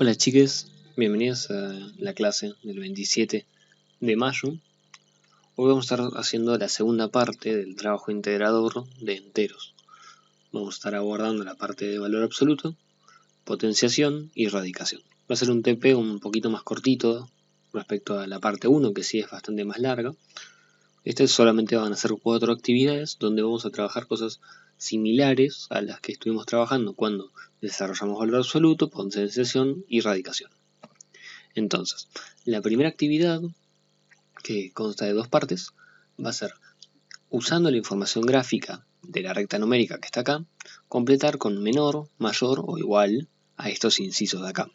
Hola chiques, bienvenidos a la clase del 27 de mayo. Hoy vamos a estar haciendo la segunda parte del trabajo integrador de enteros. Vamos a estar abordando la parte de valor absoluto, potenciación y radicación. Va a ser un TP un poquito más cortito respecto a la parte 1, que sí es bastante más larga. Solamente van a ser 4 actividades donde vamos a trabajar cosas similares a las que estuvimos trabajando cuando desarrollamos valor absoluto, potenciación y radicación. Entonces, la primera actividad, que consta de 2 partes, va a ser, usando la información gráfica de la recta numérica que está acá, completar con menor, mayor o igual a estos incisos de acá.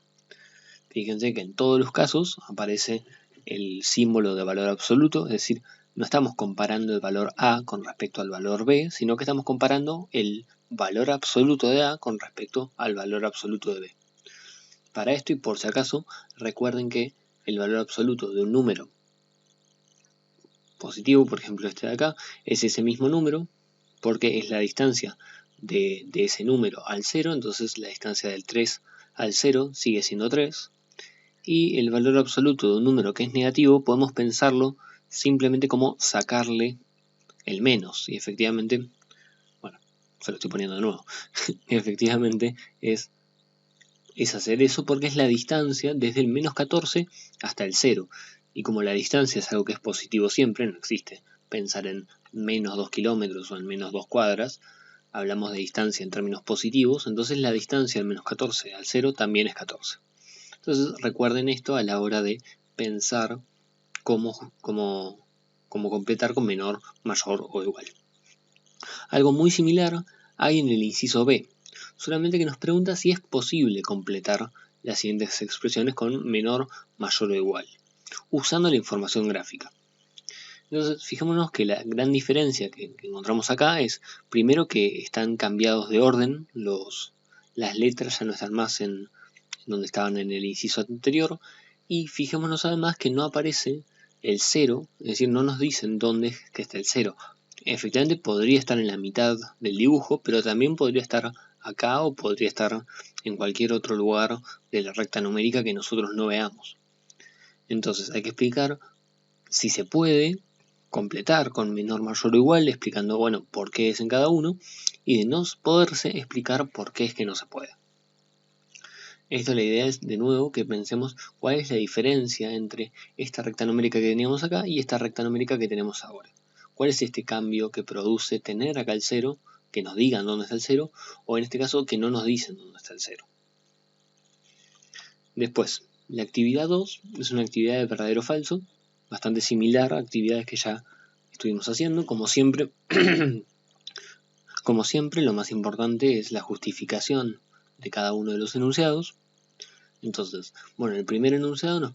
Fíjense que en todos los casos aparece el símbolo de valor absoluto, es decir, no estamos comparando el valor A con respecto al valor B, sino que estamos comparando el valor absoluto de A con respecto al valor absoluto de B. Para esto, y por si acaso, recuerden que el valor absoluto de un número positivo, por ejemplo este de acá, es ese mismo número, porque es la distancia de ese número al 0, entonces la distancia del 3 al 0 sigue siendo 3, y el valor absoluto de un número que es negativo podemos pensarlo simplemente como sacarle el menos, y efectivamente, bueno, se lo estoy poniendo de nuevo, efectivamente es hacer eso porque es la distancia desde el menos 14 hasta el 0. Y como la distancia es algo que es positivo siempre, no existe pensar en menos 2 kilómetros o en menos 2 cuadras, hablamos de distancia en términos positivos, entonces la distancia del menos 14 al 0 también es 14. Entonces recuerden esto a la hora de pensar cómo completar con menor, mayor o igual. Algo muy similar hay en el inciso B, solamente que nos pregunta si es posible completar las siguientes expresiones con menor, mayor o igual, usando la información gráfica. Entonces, fijémonos que la gran diferencia que encontramos acá es, primero, que están cambiados de orden, las letras ya no están más en donde estaban en el inciso anterior, y fijémonos además que no aparece el 0, es decir, no nos dicen dónde es que está el 0. Efectivamente podría estar en la mitad del dibujo, pero también podría estar acá o podría estar en cualquier otro lugar de la recta numérica que nosotros no veamos. Entonces hay que explicar si se puede completar con menor, mayor o igual, explicando, bueno, por qué es en cada uno, y de no poderse explicar por qué es que no se puede. Esto, la idea es, de nuevo, que pensemos cuál es la diferencia entre esta recta numérica que teníamos acá y esta recta numérica que tenemos ahora. ¿Cuál es este cambio que produce tener acá el 0, que nos digan dónde está el 0, o en este caso que no nos dicen dónde está el 0? Después, la actividad 2 es una actividad de verdadero o falso, bastante similar a actividades que ya estuvimos haciendo. Como siempre, lo más importante es la justificación de cada uno de los enunciados. Entonces, bueno, el primer enunciado nos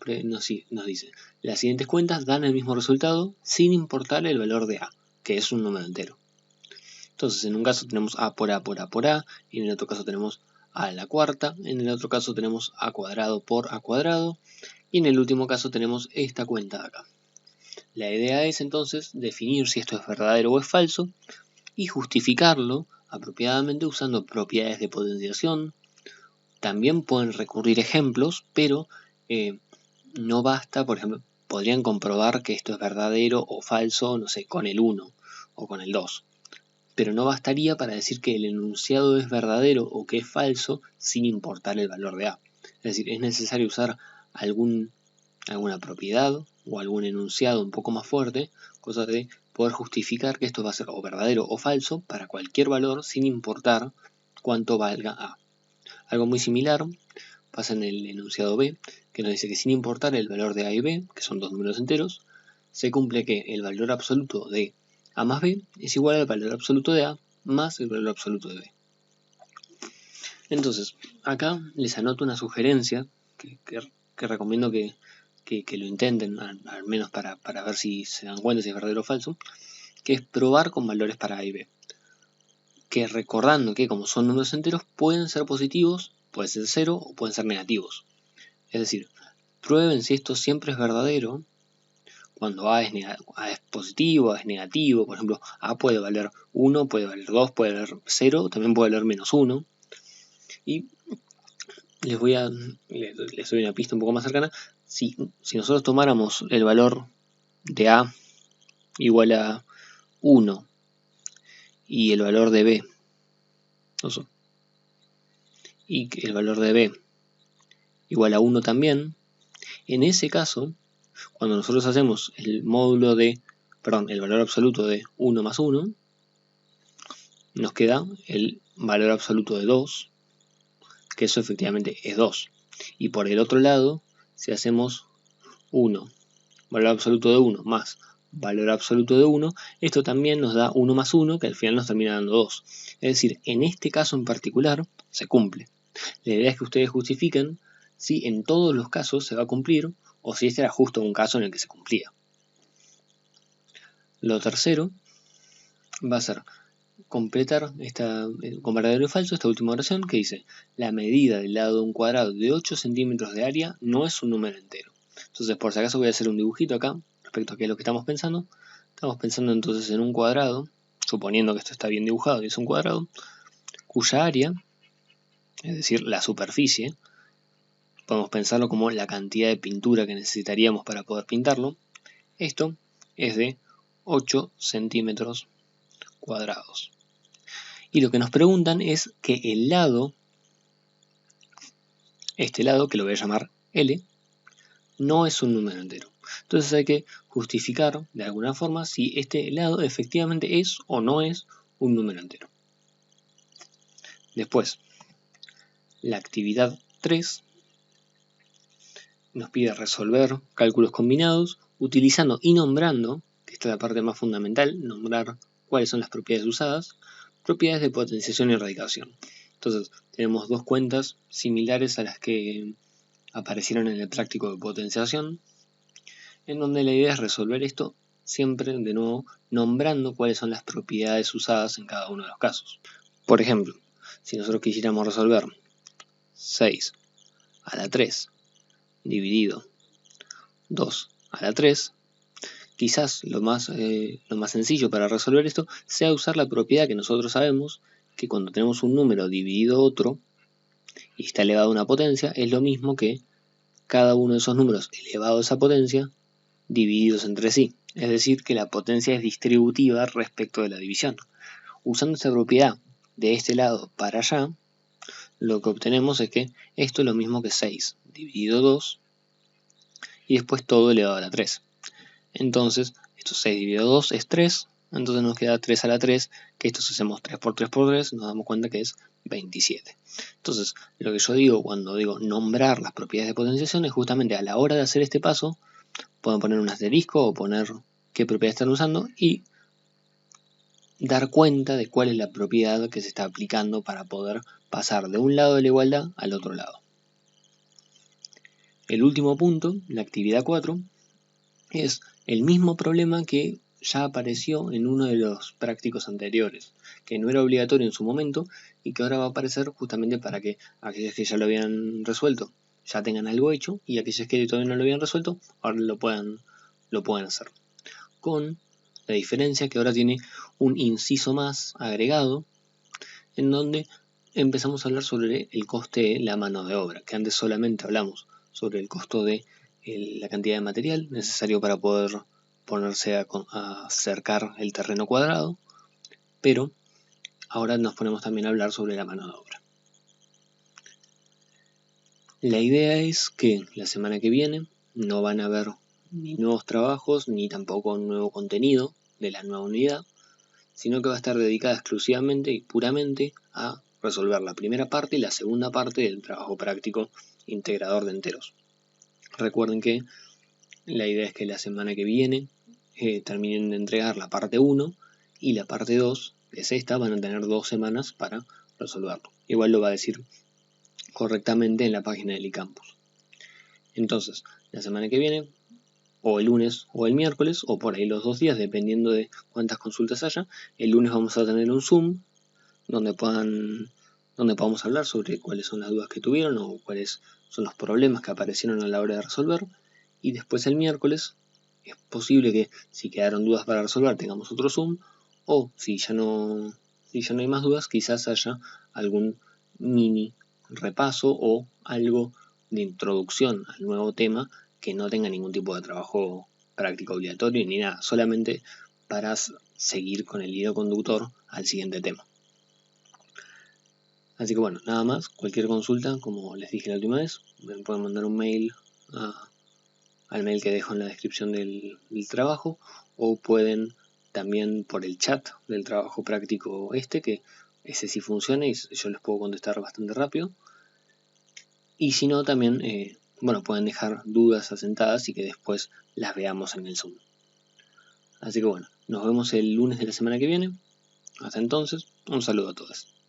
dice: las siguientes cuentas dan el mismo resultado sin importar el valor de A, que es un número entero. Entonces, en un caso tenemos A por A por A por A, y en el otro caso tenemos A a la cuarta, en el otro caso tenemos A cuadrado por A cuadrado, y en el último caso tenemos esta cuenta de acá. La idea es entonces definir si esto es verdadero o es falso, y justificarlo apropiadamente usando propiedades de potenciación. También pueden recurrir ejemplos, pero no basta. Por ejemplo, podrían comprobar que esto es verdadero o falso, no sé, con el 1 o con el 2. Pero no bastaría para decir que el enunciado es verdadero o que es falso sin importar el valor de A. Es decir, es necesario usar alguna propiedad o algún enunciado un poco más fuerte, cosa de poder justificar que esto va a ser o verdadero o falso para cualquier valor sin importar cuánto valga A. Algo muy similar pasa en el enunciado B, que nos dice que sin importar el valor de A y B, que son dos números enteros, se cumple que el valor absoluto de A más B es igual al valor absoluto de A más el valor absoluto de B. Entonces, acá les anoto una sugerencia que recomiendo que lo intenten, al menos para ver si se dan cuenta si es verdadero o falso, que es probar con valores para A y B. Que recordando que como son números enteros pueden ser positivos, puede ser 0 o pueden ser negativos. Es decir, prueben si esto siempre es verdadero cuando A es positivo, A es negativo. Por ejemplo, A puede valer 1, puede valer 2, puede valer 0, también puede valer menos 1. Y les doy una pista un poco más cercana. Si nosotros tomáramos el valor de A igual a 1 y el valor de B, y el valor de B igual a 1 también, en ese caso, cuando nosotros hacemos el módulo de, el valor absoluto de 1 más 1, nos queda el valor absoluto de 2, que eso efectivamente es 2. Y por el otro lado, si hacemos 1, valor absoluto de 1 más valor absoluto de 1, esto también nos da 1 más 1, que al final nos termina dando 2. Es decir, en este caso en particular, se cumple. La idea es que ustedes justifiquen si en todos los casos se va a cumplir o si este era justo un caso en el que se cumplía. Lo tercero va a ser completar con verdadero y falso esta última oración que dice: la medida del lado de un cuadrado de 8 centímetros de área no es un número entero. Entonces, por si acaso, voy a hacer un dibujito acá respecto a qué es lo que estamos pensando. Estamos pensando entonces en un cuadrado, suponiendo que esto está bien dibujado y es un cuadrado, cuya área, es decir, la superficie, podemos pensarlo como la cantidad de pintura que necesitaríamos para poder pintarlo. Esto es de 8 centímetros cuadrados. Y lo que nos preguntan es que el lado, este lado, que lo voy a llamar L, no es un número entero. Entonces hay que justificar de alguna forma si este lado efectivamente es o no es un número entero. Después, la actividad 3 nos pide resolver cálculos combinados utilizando y nombrando, que esta es la parte más fundamental, nombrar cuáles son las propiedades usadas, propiedades de potenciación y radicación. Entonces, tenemos dos cuentas similares a las que aparecieron en el práctico de potenciación, en donde la idea es resolver esto siempre, de nuevo, nombrando cuáles son las propiedades usadas en cada uno de los casos. Por ejemplo, si nosotros quisiéramos resolver 6 a la 3 dividido 2 a la 3, quizás lo más sencillo para resolver esto sea usar la propiedad que nosotros sabemos, que cuando tenemos un número dividido otro y está elevado a una potencia, es lo mismo que cada uno de esos números elevado a esa potencia divididos entre sí. Es decir, que la potencia es distributiva respecto de la división. Usando esta propiedad de este lado para allá, lo que obtenemos es que esto es lo mismo que 6 dividido 2 y después todo elevado a la 3. Entonces, esto 6 dividido 2 es 3, entonces nos queda 3 a la 3, que esto si hacemos 3 por 3 por 3, nos damos cuenta que es 27. Entonces, lo que yo digo cuando digo nombrar las propiedades de potenciación es justamente a la hora de hacer este paso, pueden poner un asterisco o poner qué propiedad están usando y dar cuenta de cuál es la propiedad que se está aplicando para poder pasar de un lado de la igualdad al otro lado. El último punto, la actividad 4, es el mismo problema que ya apareció en uno de los prácticos anteriores, que no era obligatorio en su momento y que ahora va a aparecer justamente para que aquellos que ya lo habían resuelto ya tengan algo hecho y aquellos que todavía no lo habían resuelto ahora lo puedan hacer. Con la diferencia que ahora tiene un inciso más agregado en donde empezamos a hablar sobre el coste de la mano de obra, que antes solamente hablamos sobre el costo de la cantidad de material necesario para poder ponerse a cercar el terreno cuadrado, pero ahora nos ponemos también a hablar sobre la mano de obra. La idea es que la semana que viene no van a haber ni nuevos trabajos ni tampoco un nuevo contenido de la nueva unidad, sino que va a estar dedicada exclusivamente y puramente a resolver la primera parte y la segunda parte del trabajo práctico integrador de enteros. Recuerden que la idea es que la semana que viene terminen de entregar la parte 1 y la parte 2, que es esta, van a tener 2 semanas para resolverlo. Igual lo va a decir correctamente en la página del eCampus. Entonces, la semana que viene, o el lunes o el miércoles, o por ahí los 2 días, dependiendo de cuántas consultas haya, el lunes vamos a tener un Zoom donde podamos hablar sobre cuáles son las dudas que tuvieron o cuáles son los problemas que aparecieron a la hora de resolver. Y después el miércoles es posible que si quedaron dudas para resolver tengamos otro Zoom, o si ya no hay más dudas, quizás haya algún mini repaso o algo de introducción al nuevo tema que no tenga ningún tipo de trabajo práctico obligatorio ni nada, solamente para seguir con el hilo conductor al siguiente tema. Así que bueno, nada más, cualquier consulta, como les dije la última vez, me pueden mandar un mail al mail que dejo en la descripción del trabajo, o pueden también por el chat del trabajo práctico que ese sí funciona y yo les puedo contestar bastante rápido. Y si no, también pueden dejar dudas asentadas y que después las veamos en el Zoom. Así que bueno, nos vemos el lunes de la semana que viene. Hasta entonces, un saludo a todos.